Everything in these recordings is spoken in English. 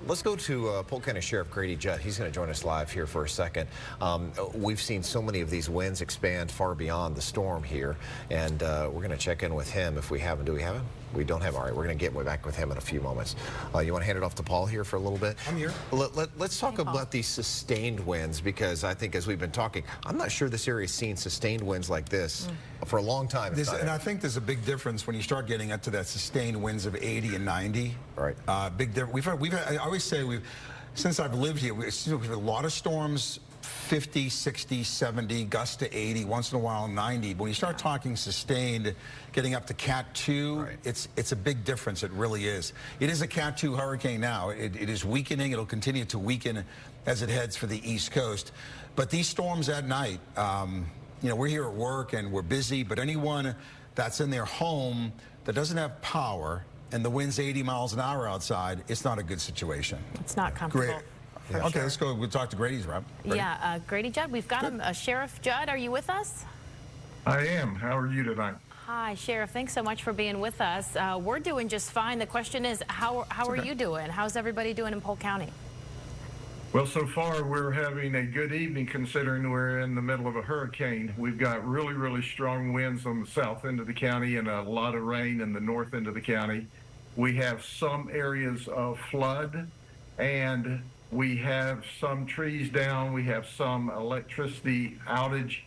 Let's go to Polk County Sheriff Grady Judd. He's going to join us live here for a second. We've seen so many of these winds expand far beyond the storm here, and we're going to check in with him if we have him. Do we have him? We don't have him. All right, we're going to get back with him in a few moments. You want to hand it off to Paul here for a little bit? I'm here. Let's talk about these sustained winds, because I think as we've been talking, I'm not sure this area's seen sustained winds like this for a long time. And I think there's a big difference when you start getting up to that sustained winds of 80 and 90. Right. Big difference. I always say since I've lived here, we've had a lot of storms. 50, 60, 70, gusts to 80, once in a while 90. But when you start talking sustained, getting up to Cat 2, right, it's a big difference. It really is. It is a Cat 2 hurricane now. It is weakening. It'll continue to weaken as it heads for the East Coast. But these storms at night, you know, we're here at work and we're busy, but anyone that's in their home that doesn't have power and the wind's 80 miles an hour outside, it's not a good situation. It's not comfortable. Great. Okay, sure. Let's go. We'll talk to Grady's rep. Yeah, Grady Judd, we've got him. Sheriff Judd, are you with us? I am. How are you tonight? Hi, Sheriff. Thanks so much for being with us. We're doing just fine. The question is, how are you doing? How's everybody doing in Polk County? Well, so far we're having a good evening considering we're in the middle of a hurricane. We've got really, really strong winds on the south end of the county and a lot of rain in the north end of the county. We have some areas of flood, and we have some trees down, we have some electricity outage,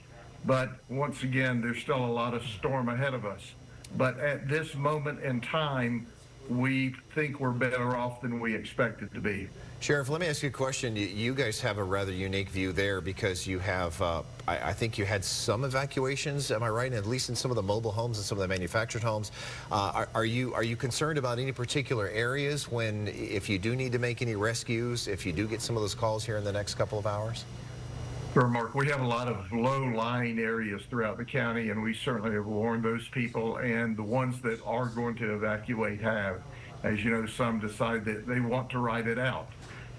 but once again, there's still a lot of storm ahead of us. But at this moment in time, we think we're better off than we expected to be. Sheriff, let me ask you a question. You guys have a rather unique view there because you have, I think you had some evacuations, am I right? At least in some of the mobile homes and some of the manufactured homes. Are you concerned about any particular areas if you do need to make any rescues, if you do get some of those calls here in the next couple of hours? Sure, Mark. We have a lot of low-lying areas throughout the county, and we certainly have warned those people, and the ones that are going to evacuate have. As you know, some decide that they want to ride it out.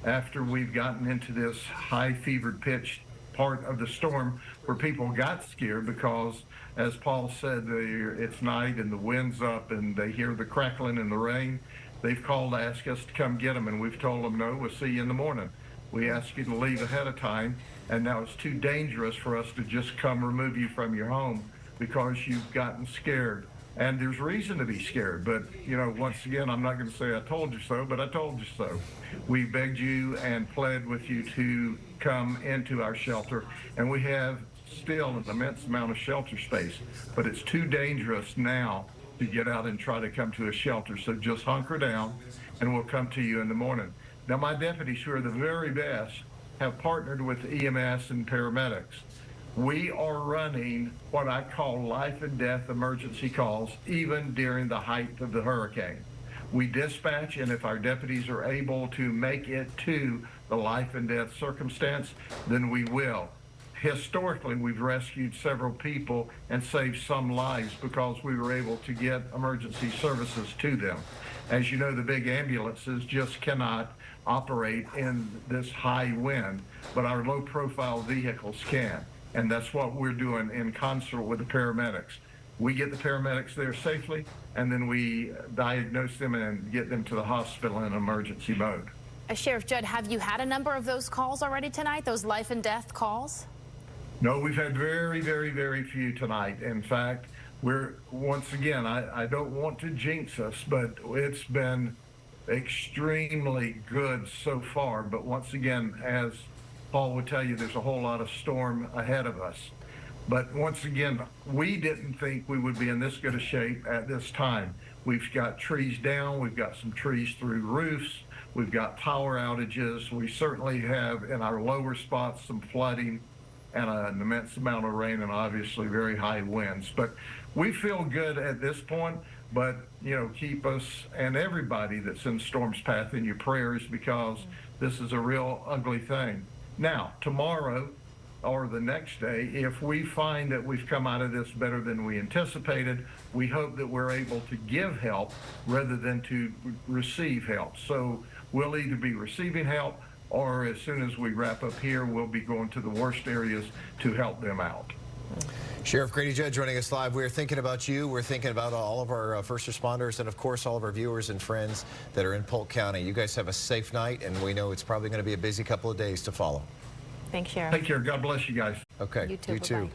After we've gotten into this high fevered pitch part of the storm where people got scared because, as Paul said, it's night and the wind's up and they hear the crackling and the rain, they've called to ask us to come get them, and we've told them, no, we'll see you in the morning. We ask you to leave ahead of time, and now it's too dangerous for us to just come remove you from your home because you've gotten scared. And there's reason to be scared, but, you know, once again, I'm not going to say I told you so, but I told you so. We begged you and pled with you to come into our shelter, and we have still an immense amount of shelter space, but it's too dangerous now to get out and try to come to a shelter. So just hunker down, and we'll come to you in the morning. Now, my deputies, who are the very best, have partnered with EMS and paramedics. We are running what I call life and death emergency calls, even during the height of the hurricane. We dispatch, and if our deputies are able to make it to the life and death circumstance, then we will. Historically, we've rescued several people and saved some lives because we were able to get emergency services to them. As you know, the big ambulances just cannot operate in this high wind, but our low-profile vehicles can. And that's what we're doing in concert with the paramedics. We get the paramedics there safely, and then we diagnose them and get them to the hospital in emergency mode. Sheriff Judd, have you had a number of those calls already tonight, those life and death calls? No, we've had very, very, very few tonight. In fact, once again, I don't want to jinx us, but it's been extremely good so far. But once again, as Paul would tell you, there's a whole lot of storm ahead of us. But once again, we didn't think we would be in this good a shape at this time. We've got trees down, we've got some trees through roofs, we've got power outages. We certainly have in our lower spots some flooding and an immense amount of rain and obviously very high winds. But we feel good at this point, but you know, keep us and everybody that's in storm's path in your prayers, because this is a real ugly thing. Now, tomorrow or the next day, if we find that we've come out of this better than we anticipated, we hope that we're able to give help rather than to receive help. So we'll either be receiving help, or as soon as we wrap up here, we'll be going to the worst areas to help them out. Sheriff Grady Judd joining us live. We're thinking about you. We're thinking about all of our first responders and, of course, all of our viewers and friends that are in Polk County. You guys have a safe night, and we know it's probably going to be a busy couple of days to follow. Thanks, Sheriff. Take care. God bless you guys. Okay. You too. You too. Bye-bye.